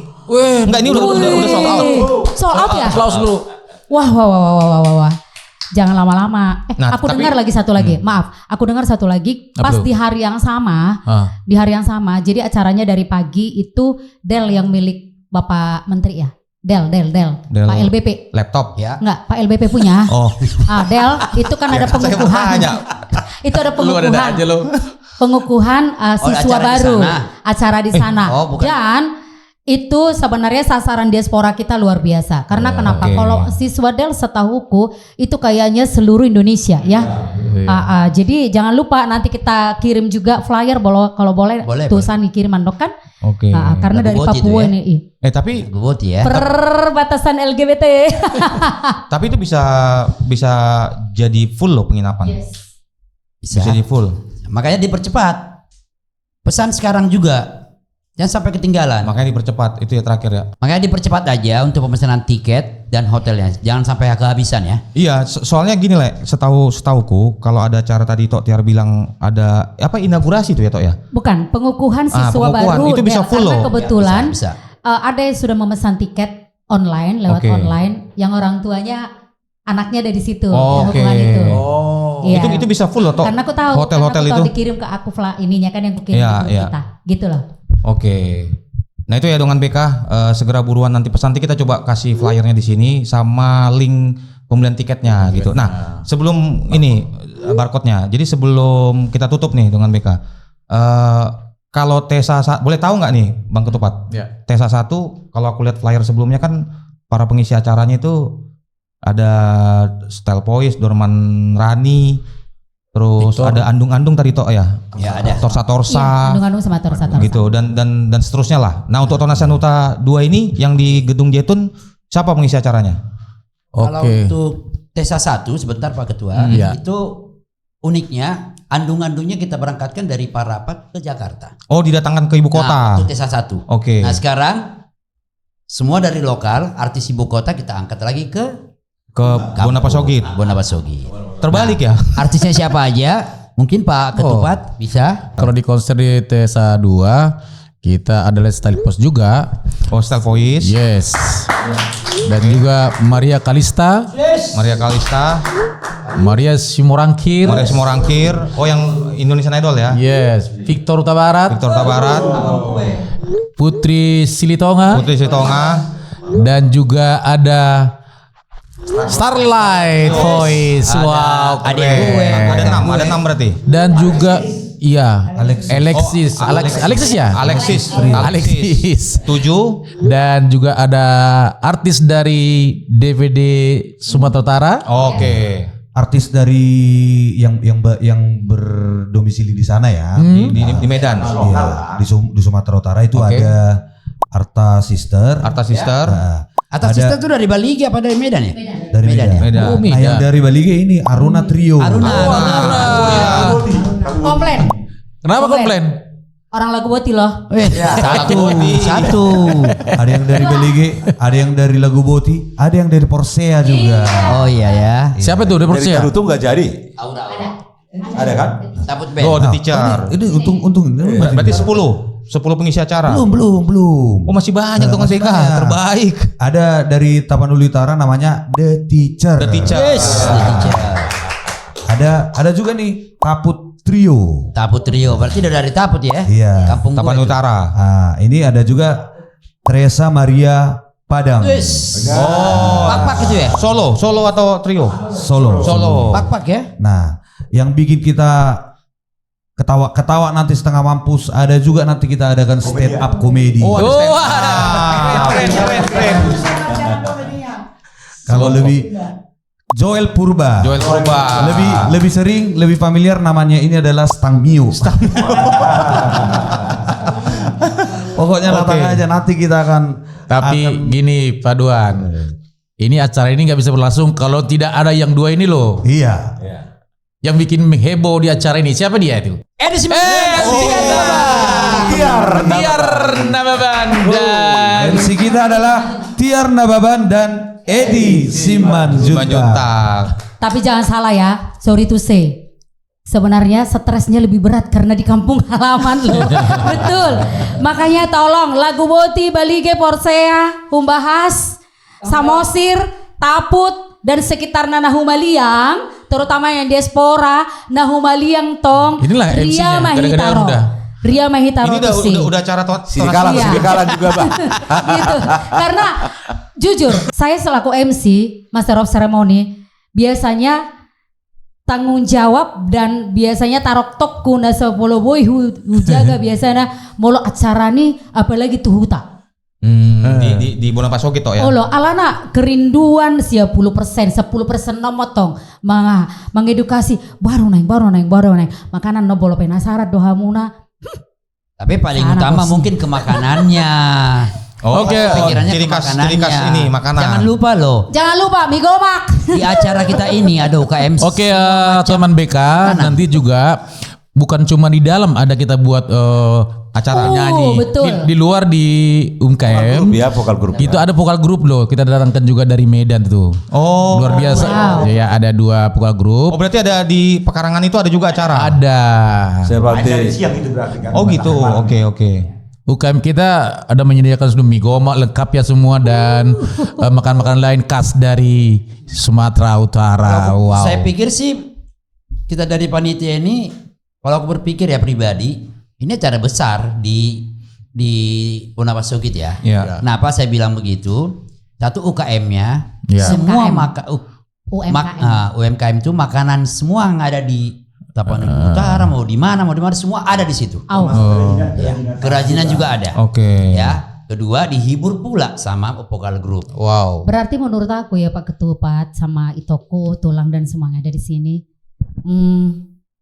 Enggak, ini udah sold out. Sold out ya? Aplaus dulu. Wah. Jangan lama-lama. Nah, aku tapi- dengar lagi satu lagi. Maaf, aku dengar satu lagi. Apa Pas tuh? di hari yang sama, Ah. jadi acaranya dari pagi itu Del yang milik Bapak Menteri ya. Del. Del. Pak LBP. Laptop. Ya. Enggak, Pak LBP punya. Oh, Del, itu kan ada saya mau pengukuhan. tanya. Itu ada Lu ada pengukuhan. aja lu. Pengukuhan siswa acara di baru. sana. Acara di sana. oh, bukan. Dan itu sebenarnya sasaran diaspora kita luar biasa. Karena kenapa? oke. Kalau siswa Del setahuku itu kayaknya seluruh Indonesia ya. Jadi jangan lupa nanti kita kirim juga flyer kalau boleh, Boleh, tulisan dikirim mandok kan. Oke. Karena Lagu dari bot itu Papua ya? ini. Tapi Gebot ya. Perbatasan LGBT. itu bisa jadi full loh penginapan. Bisa. Bisa jadi full. Makanya dipercepat. Pesan sekarang juga. Jangan sampai ketinggalan. Makanya dipercepat itu ya terakhir ya. Makanya dipercepat aja untuk pemesanan tiket dan hotelnya. Jangan sampai kehabisan ya. Iya, soalnya gini Le, setauku kalau ada acara tadi Tok Tiar bilang ada inaugurasi tuh ya Tok ya. Bukan, pengukuhan siswa pengukuhan. baru. Itu bisa Del. full Karena loh. kebetulan Bisa. ada yang sudah memesan tiket online lewat Oke. online yang orang tuanya anaknya ada di situ Oh, pengukuhan oke. itu. Oh. Iya. Itu bisa full loh Tok. Karena aku tahu Hotel-hotel karena aku tahu itu. dikirim ke aku ininya kan yang aku kirim Iya, ke grup iya. kita. Gitu loh. Oke. Nah itu ya dengan BK segera buruan nanti pesan kita coba kasih flyernya di sini sama link pembelian tiketnya gitu. Nah sebelum ini barcode-nya. Jadi sebelum kita tutup nih dengan BK, kalau TESA boleh tahu nggak nih Bang Ketupat? Ya. TESA 1 kalau aku lihat flyer sebelumnya kan para pengisi acaranya itu ada Style Poise, Dorman Rani, terus Victor. ada Andung-Andung tadi Tok ya. Ya ada. Torsa-torsa. Iya, Andung-andung sama Torsa. Gitu dan seterusnya lah. Nah untuk Tonasan Huta 2 ini yang di Gedung Jetun siapa pengisi acaranya? Kalau Oke. untuk TESA 1 sebentar Pak Ketua, Iya. itu uniknya andung-andungnya kita berangkatkan dari Parapat ke Jakarta. Oh didatangkan ke ibu Nah, kota. itu TESA 1. Oke. Nah sekarang semua dari lokal, artis ibu kota kita angkat lagi ke Ke Bonapasogit. Bonapasogit. Terbalik ya. Artisnya siapa aja? Mungkin Pak Ketupat bisa. Kalau di konser di TESA 2 kita ada Let's Style Post juga. Oh Style Voice. Yes. Dan juga Maria Kalista, Maria Kalista. Maria Simorangkir. Maria Simorangkir. Oh yang Indonesian Idol ya. Yes, Victor Utabarat, Victor Tabarat. Putri Silitonga, Putri Sitonga. Dan juga ada Starlight Voice. Wow, adik keren. gue. Ada 6 berarti. Dan juga iya, Alexis ya? Alexis. 7. Dan juga ada artis dari DVD Sumatera Utara. Oke. Artis dari yang berdomisili di sana ya. Di Medan. Iya, di Sumatera Utara itu Oke. ada Arta Sister. Arta Sister. Nah, Atas ada Sister itu dari Bali apa dari Medan ya? dari Medan Medan. ya? Medan. Oh, Nah, yang dari Bali ini Aruna Trio. Aruna. Komplain. Kenapa komplain? Orang lagu boti loh. Satu. Ada yang dari Belige, ada yang dari Lagu Boti, ada yang dari Porsea juga. Oh iya ya. Siapa tuh? Dari Persia? Karutu nggak jadi. Ada kan? Tabut band. Oh, The Teacher. Ini untung Berarti 10 pengisi acara. belum. Oh, masih banyak tuh Mas Masih Beka. banyak. Terbaik. Ada dari Tapanuli Utara namanya The Teacher. The Teacher. Yes, The Teacher. Ada juga nih Taput Trio. Taput Trio. Berarti udah dari Taput ya? Iya. Kampung Tapan gue itu. Utara. Nah, ini ada juga Teresa Maria Padang. Yes. Oh. Pak-pak itu ya? Solo atau trio? Solo. Pak-pak ya? Nah, yang bikin kita ketawa nanti setengah mampus, ada juga nanti kita adakan stand up komedi. Oh, ada stand up. Keren. Kalau lebih Joel Purba. Joel Purba. Lebih sering, lebih familiar namanya ini adalah Stang Mio. Pokoknya datang Oke. aja, nanti kita akan Gini Pak Duan. Ini acara ini nggak bisa berlangsung kalau tidak ada yang dua ini loh. Iya. Yang bikin heboh di acara ini. Siapa dia itu? Edisi Tiar Nababan dan MC kita adalah Tiar Nababan dan Edi Simanjuntak. Juntak. Tapi jangan salah ya, sorry to say. Sebenarnya stresnya lebih berat karena di kampung halaman loh. Betul. Makanya tolong lagu Boti, Balige, Porsea, Humbahas, Samosir, Taput dan sekitar Nahumaliang, terutama yang diaspora, Nahumaliang tong, Inilah MC-nya, Ria kadang-kadang Mahitaro. udah. Ria Mahitaro Ini tuh sih. udah acara Sidikalan Iya. juga, Bang. Gitu. Karena jujur, saya selaku MC, Master of Ceremony, biasanya tanggung jawab dan biasanya tarok tok kuna sepuluh boy hujaga biasanya molo acara nih apalagi tuh huta. di Bonaparte gitu ya. Olo alana kerinduan 10% nomotong mengedukasi baru naik makanan no bolo penasaran dohamuna. Tapi paling Sana utama bos. mungkin ke makanannya. Oke, Pikirannya ciri ke khas makanannya. ini makanan. Jangan lupa loh, Jangan lupa mie gomak. di acara kita ini ada UKM. Oke, teman BK nanti juga bukan cuma di dalam ada kita buat acara Oh, nyanyi. betul. Di luar di UMKM Ya, vokal grup. itu ada vokal grup loh. Kita datangkan juga dari Medan tuh. Oh. Luar biasa. Wow. Ya ada 2 vokal grup. Oh, berarti ada di Pekarangan itu ada juga acara. Ada. Seperti Oh gitu. Oke. UKM kita ada menyediakan sudah mie gomak lengkap ya semua dan makan-makan lain khas dari Sumatera Utara. Wow. Saya pikir sih kita dari panitia ini, kalau aku berpikir ya pribadi, ini acara besar di Bonaparte Sukit ya. Iya. Kenapa saya bilang begitu? Satu UKM-nya, Iya. semua UMKM. UMKM itu makanan semua yang ada di Tapanuli Utara mau di mana semua ada di situ. Au. Ya. Kerajinan juga ada. Oke. Ya. Kedua dihibur pula sama vokal grup. Wow. Berarti menurut aku ya Pak Ketupat sama Itoko, Tulang dan semuanya ada di sini,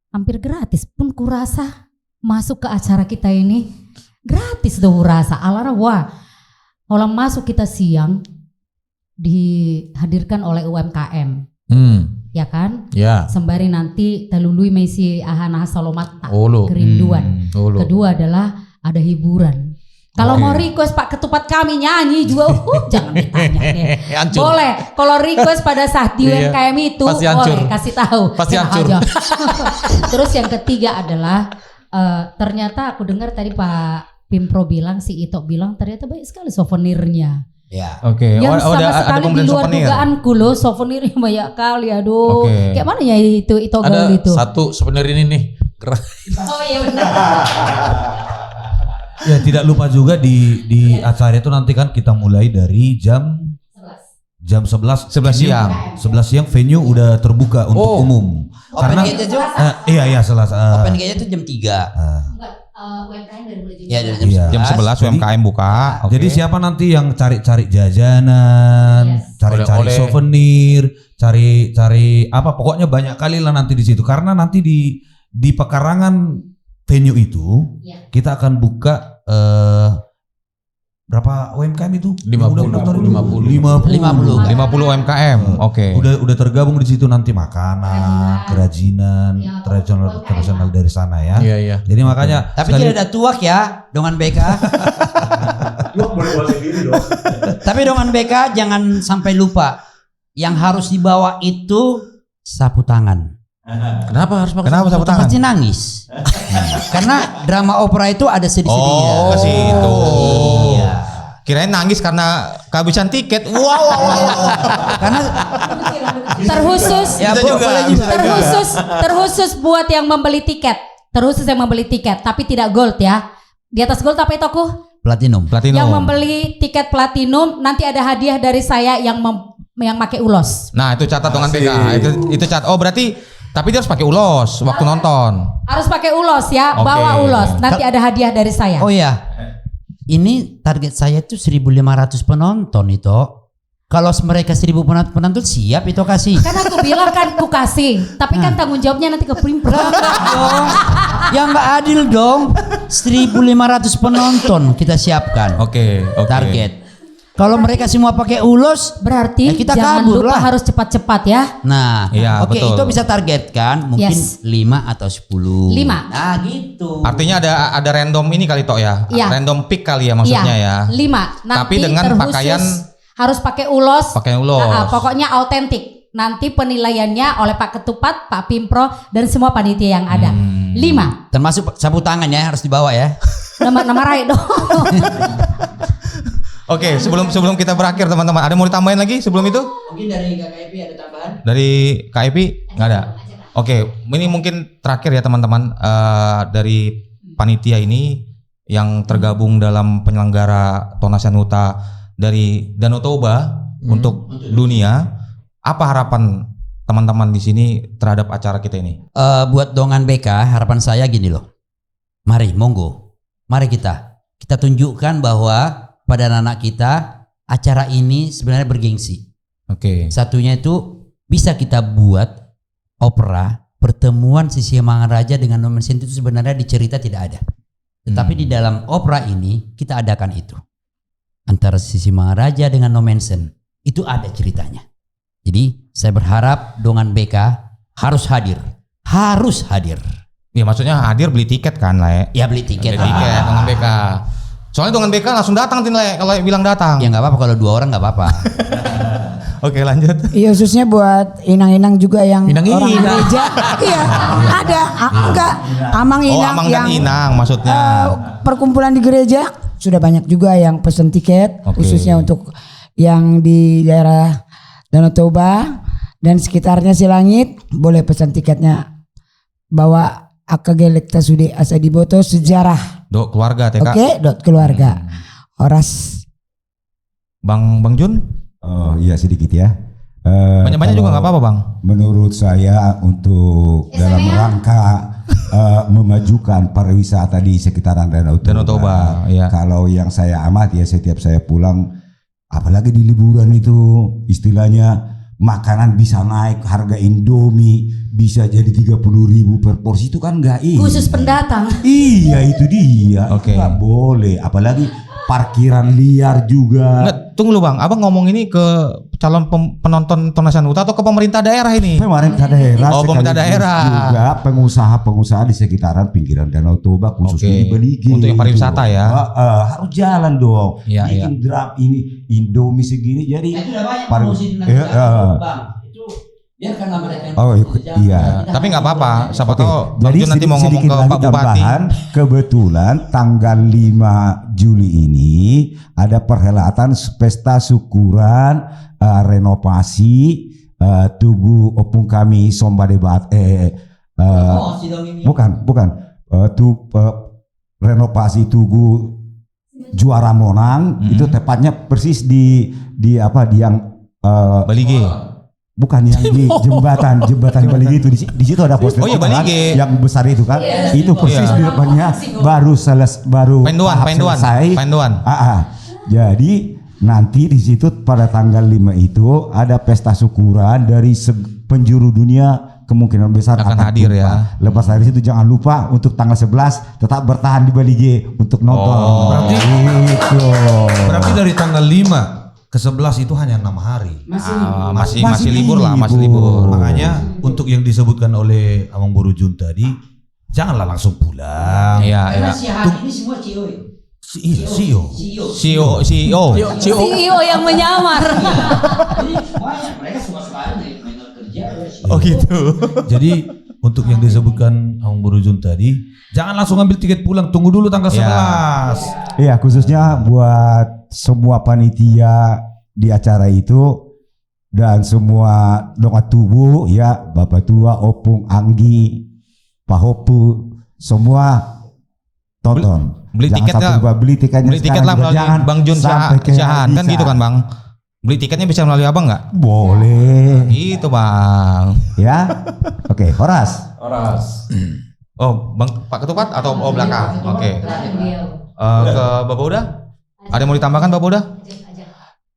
hampir gratis pun kurasa masuk ke acara kita ini gratis tuh kurasa. Alara wah, kalau masuk kita siang dihadirkan oleh UMKM, ya kan? Ya. Sembari nanti telului mesi ahana salomat tak Olo. kerinduan. Olo. Kedua adalah ada hiburan. Kalau mau request Pak Ketupat kami nyanyi juga, jangan ditanya deh. Hancur. Boleh, kalau request pada saat di Iya. UMKM itu Pasti hancur. boleh kasih tahu. Pasti Enak hancur. aja. Terus yang ketiga adalah ternyata aku dengar tadi Pak Pimpro bilang, si Ito bilang ternyata banyak sekali souvenirnya. Ya. Oke. Yang sama sekali di pembelian luar souvenir. dugaanku loh, souvenirnya banyak kali. Aduh, Oke. kayak mana ya itu Ada gaul itu? satu sebenarnya ini nih. Oh iya benar. Ya tidak lupa juga di acara itu nanti kan kita mulai dari jam 11 siang. 11 siang venue udah terbuka untuk umum. Open gate itu? Iya Open gate itu jam 3. UMKM dari mulai Ya dari jam Iya. 11. Jam 11 UMKM buka. Oke. Jadi siapa nanti yang cari-cari jajanan, cari-cari Oleh-oleh. souvenir, cari apa pokoknya banyak kali lah nanti di situ karena nanti di pekarangan venue itu Iya. kita akan buka berapa UMKM itu? 50. 50 50 UMKM. Oke. Udah tergabung di situ nanti makanan, kerajinan, Ya, tradisional dari sana ya. Iya, iya. Jadi makanya Tapi tidak ada tuak ya dengan BK. Tapi dengan BK jangan sampai lupa. Yang harus dibawa itu sapu tangan. Kenapa harus pakai Kenapa sapu tangan? Pasti nangis. Karena drama opera itu ada sedih-sedihnya. Oh, ke situ. Iya. Kirain nangis karena kehabisan tiket. Wow. Karena terkhusus ya boleh juga. terkhusus buat yang membeli tiket. Terkhusus yang membeli tiket tapi tidak gold ya. Di atas gold apa itu aku? Platinum. Yang membeli tiket platinum nanti ada hadiah dari saya yang pakai ulos. Nah, itu catat dengan BK. Itu catat. Oh, berarti tapi dia harus pakai ulos waktu nonton. Harus pakai ulos ya, Oke. bawa ulos. Nanti ada hadiah dari saya. Oh iya. Ini target saya itu 1.500 penonton itu. Kalau mereka 1.000 penonton siap itu kasih. Kan aku bilang kan aku kasih, tapi kan tanggung jawabnya nanti ke Primpra. dong. Yang nggak adil dong. 1.500 penonton kita siapkan. Oke. Target. Kalau mereka semua pakai ulos, Berarti ya kita jangan kabur lupa lah. harus cepat-cepat ya. Nah, Iya, oke betul. itu bisa targetkan mungkin Yes. 5 atau 10. 5. Nah, gitu. Artinya ada random ini kali Tok ya. Iya. Random pick kali ya maksudnya ya. 5. Nanti Tapi dengan terkhusus pakaian harus pakai ulos. pakai ulos. Pokoknya autentik. Nanti penilaiannya oleh Pak Ketupat, Pak Pimpro dan semua panitia yang ada. 5. Termasuk sapu tangan ya harus dibawa ya. Nama Rai dong. Oke, sebelum kita berakhir teman-teman, ada mau ditambahin lagi sebelum itu? Mungkin dari KKIP ada tambahan? Dari KIP nggak ada. Oke, ini mungkin terakhir ya teman-teman. Dari panitia ini yang tergabung dalam penyelenggara Tonasian Huta dari Danau Toba untuk dunia. Apa harapan teman-teman di sini terhadap acara kita ini? Buat Dongan BK harapan saya gini loh. Mari monggo. Mari kita tunjukkan bahwa pada anak kita acara ini sebenarnya bergengsi. Oke. Satunya itu bisa kita buat opera pertemuan Sisi Mangaraja dengan Nomensen itu sebenarnya di cerita tidak ada. Tetapi di dalam opera ini kita adakan itu. Antara Sisi Mangaraja dengan Nomensen itu ada ceritanya. Jadi saya berharap Dongan BK harus hadir. Harus hadir. Ya maksudnya hadir beli tiket kan Le? Ya beli tiket. Beli tiket dengan BK. Soalnya dengan BK langsung datang Le kalau bilang datang. Ya nggak apa-apa kalau 2 orang nggak apa-apa. Oke, lanjut. Iya, khususnya buat inang-inang juga yang Inang-inang. orang gereja. Iya, ada. Enggak, amang Oh, inang Amang yang dan Inang maksudnya. perkumpulan di gereja sudah banyak juga yang pesen tiket, Oke. khususnya untuk yang di daerah Danau Toba dan sekitarnya Silangit boleh pesan tiketnya bawa AKG Lekta Sudi Asadiboto sejarah. Dok keluarga TK. Oke, keluarga. Oras. Bang Jun? Oh iya sedikit ya. Banyak-banyak juga nggak apa-apa Bang. Menurut saya untuk dalam rangka memajukan pariwisata di sekitaran Danau Toba. Danau Toba, iya. Kalau yang saya amati ya setiap saya pulang, apalagi di liburan itu istilahnya makanan bisa naik, harga Indomie bisa jadi 30.000 per porsi itu kan nggak ini. Khusus pendatang. Iya itu dia. Oke. Itu nggak boleh. Apalagi parkiran liar juga. Nggak, tunggu lu Bang. Abang ngomong ini ke calon penonton Tonasian Huta atau ke pemerintah daerah ini? Pemerintah daerah, Oh, pemerintah sekaligus daerah. juga pengusaha-pengusaha di sekitaran pinggiran Danau Toba khususnya Oke. di Belige. Untuk yang pariwisata ya. Harus jalan dong. Iya, Bikin draft ini Indomie segini jadi Itu udah banyak Pari- promosi di Iya, Bang. Itu biarkanlah mereka yang Oh, berjalan. iya. Kita Tapi nggak apa-apa. Siapa Oke, tahu Bang jadi Jun nanti mau ngomong sedikit ke lagi Pak Bupati. tambahan, kebetulan tanggal 5 Juli ini ada perhelatan pesta syukuran renovasi Tugu Opung Kami Somba Debat promosi dong ini. bukan renovasi Tugu Juara Monang itu tepatnya persis di yang Balige. bukan yang di jembatan Balige itu di situ ada poster Oh iya, kan, Balige. yang besar itu kan itu persis di depannya baru tahap selesai. Penduan. Jadi nanti di situ pada tanggal 5 itu ada pesta syukuran dari penjuru dunia, kemungkinan besar Akan hadir tumpah. ya. Lepas dari situ jangan lupa untuk tanggal 11 tetap bertahan di Balige untuk nonton. Oh. Berarti dari tanggal 5 ke 11 itu hanya 6 hari. Masih libur lah, masih libur. Makanya untuk yang disebutkan oleh Abang Borujun tadi, janganlah langsung pulang. Iya. ini semua CEO. CEO. CEO yang menyamar. Mereka suka-sukaan main kerja. Oh gitu. Jadi untuk yang disebutkan Abang Borujun tadi, jangan langsung ambil tiket pulang, tunggu dulu tanggal 11. Iya, khususnya buat semua panitia di acara itu dan semua dongat tubuh ya, Bapak Tua, Opung, Anggi, Pak Hopu, semua tonton. Beli Jangan tiket sampai nggak? lupa, beli tiketnya Beli tiket sekarang lah juga. melalui Jangan Bang Jun sampai ke Syahan kan Bisa. gitu kan Bang? Beli tiketnya bisa melalui abang nggak? Boleh. Gitu Bang. Ya. Oke, Horas. Oh Bang Pak Ketupat atau belakang? Oke. Ke Bapak Uda? Ada yang mau ditambahkan Bapak Uda?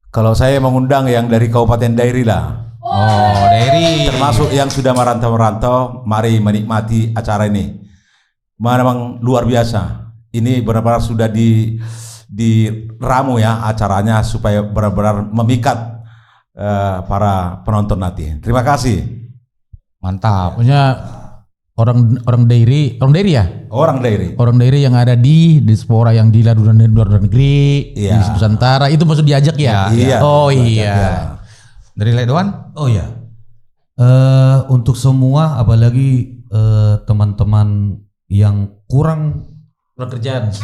Kalau saya mengundang yang dari Kabupaten Dairi lah, Oh Dairi. termasuk yang sudah merantau-merantau, mari menikmati acara ini. Memang luar biasa. Ini benar-benar sudah diramu ya acaranya supaya benar-benar memikat para penonton nanti. Terima kasih. Mantap. Punya orang Dairi ya? Orang Dairi. Orang Dairi yang ada di diaspora yang di luar negeri, Iya. di Nusantara itu maksud diajak ya? Iya. Oh Diajak, iya. ya. Dari Ledoan? Oh ya, untuk semua, apalagi teman-teman yang kurang Pekerjaan.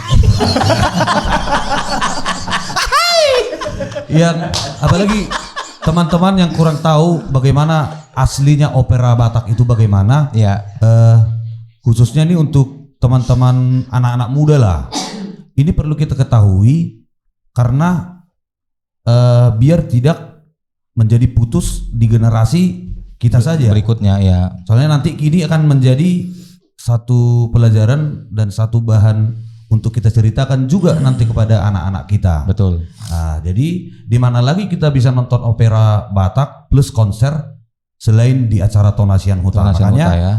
yang apalagi teman-teman yang kurang tahu bagaimana aslinya opera Batak itu bagaimana, Iya. khususnya nih untuk teman-teman anak-anak muda lah. Ini perlu kita ketahui karena biar tidak menjadi putus di generasi kita saja. Berikutnya ya. Soalnya nanti ini akan menjadi satu pelajaran dan satu bahan untuk kita ceritakan juga nanti kepada anak-anak kita. Betul. Nah, jadi di mana lagi kita bisa nonton opera Batak plus konser selain di acara Tonasian Huta. Makanya ya.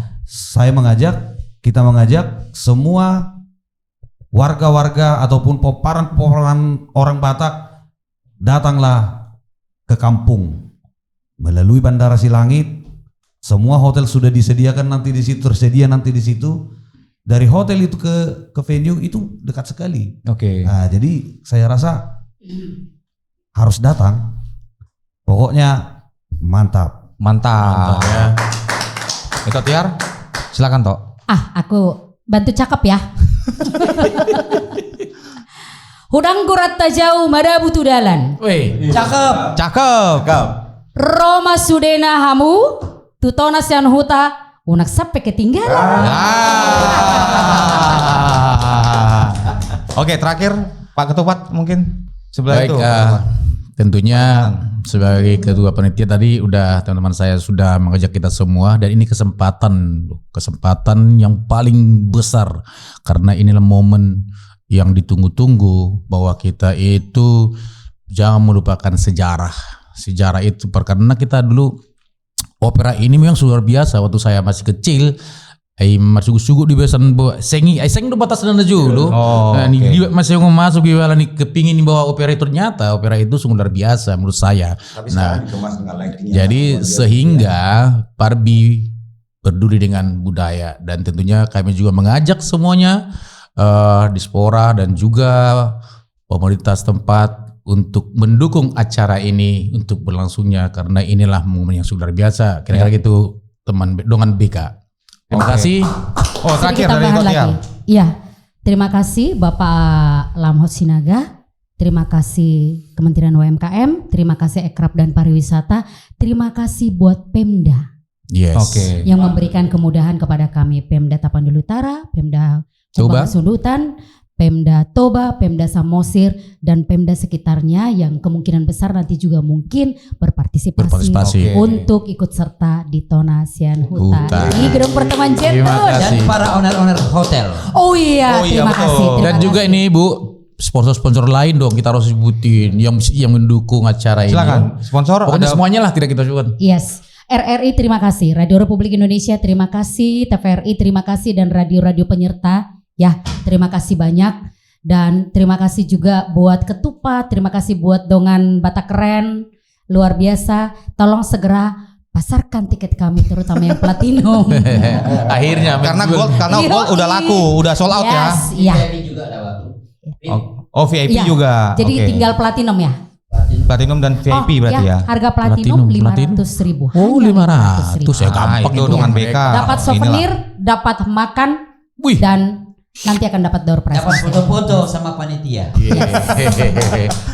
kita mengajak semua warga-warga ataupun poparan-poparan orang Batak, datanglah ke kampung melalui Bandara Silangit. Semua hotel sudah disediakan nanti di situ, tersedia nanti di situ. Dari hotel itu ke venue itu dekat sekali. Oke. Nah, jadi saya rasa harus datang. Pokoknya mantap. Mantap. Ya. Itu Tiar, silakan Tok. Aku bantu cakep ya. Hudang gurat tajau mada butuh dalan. Wih. Cakep. Cakep. Roma Sudena Hamu, Tutona Sian Huta, unak sampai ketinggalan. Oke, terakhir Pak Ketupat mungkin sebelah Baik, itu. tentunya sebagai ketua panitia tadi udah teman-teman saya sudah mengajak kita semua dan ini kesempatan yang paling besar karena inilah momen yang ditunggu-tunggu bahwa kita itu jangan melupakan sejarah itu karena kita dulu opera ini memang luar biasa waktu saya masih kecil. Masuk di besan sengi do batas dan dulu. Nah, oke. ini masih masuk di bawah nih kepingin bawa opera itu ternyata opera itu sungguh luar biasa menurut saya. Nah, jadi sehingga Parbi peduli dengan budaya dan tentunya kami juga mengajak semuanya diaspora dan juga pemerintah setempat untuk mendukung acara ini untuk berlangsungnya karena inilah momen yang sudah biasa. Kira-kira gitu teman dengan BK. Terima kasih. Oh, terakhir Sedikit dari tambahan Tiar. lagi. Iya, terima kasih Bapak Lamhot Sinaga. Terima kasih Kementerian UMKM, terima kasih Ekrab dan Pariwisata, terima kasih buat Pemda Yes. Oke. yang memberikan kemudahan kepada kami, Pemda Tapanuli Utara, Pemda Coba. Sundutan, Pemda Toba, Pemda Samosir, dan Pemda sekitarnya yang kemungkinan besar nanti juga mungkin berpartisipasi Oke. untuk ikut serta di Tonasian Huta. Huta. Ini gedung pertemuan Terima Jetun. kasih. Dan para owner-owner hotel. Oh iya, Oh iya, terima betul. kasih. terima Dan juga kasih. ini Bu, sponsor-sponsor lain dong kita harus sebutin yang mendukung acara ini. Silakan sponsor Pokoknya ada semuanya lah tidak kita sebutkan. Yes. RRI terima kasih, Radio Republik Indonesia terima kasih, TVRI terima kasih, dan radio-radio penyerta ya terima kasih banyak. Dan terima kasih juga buat Ketupat, terima kasih buat Dongan Batak Keren, luar biasa. Tolong segera pasarkan tiket kami terutama yang platinum. Akhirnya karena menjual. gold udah laku, udah sold out ya. Yes, iya. juga ada waktu. Oh VIP Iya. juga. Jadi Oke. tinggal platinum ya. Platinum dan VIP berarti ya. Harga platinum Platinum. 500.000. Oh, 500 ya gampang itu dengan BK. Dapat souvenir, dapat makan, Wih. dan nanti akan dapat door prize. Dapat foto-foto sama panitia.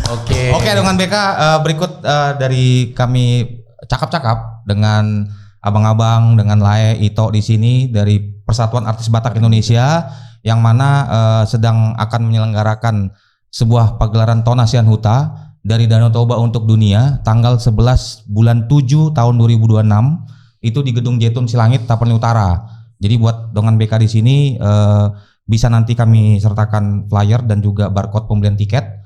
Oke. Oke dengan BK berikut dari kami cakap-cakap dengan abang-abang dengan Lae Ito di sini dari Persatuan Artis Batak Indonesia yang mana sedang akan menyelenggarakan sebuah pagelaran Tonasian Huta dari Danau Toba untuk dunia tanggal 11 bulan 7 tahun 2026 itu di Gedung Jetun Silangit Tapanuli Utara. Jadi buat Dongan BK di sini bisa nanti kami sertakan flyer dan juga barcode pembelian tiket.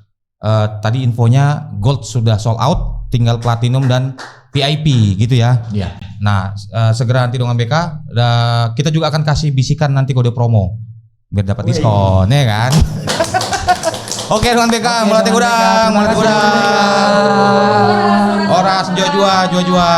Tadi infonya gold sudah sold out, tinggal platinum dan VIP gitu ya. Iya. Nah segera nanti Dongan BK kita juga akan kasih bisikan nanti kode promo biar dapat diskon ya kan. Oke Dongan BK melatih udang, melatih udang. Oras jua-jua.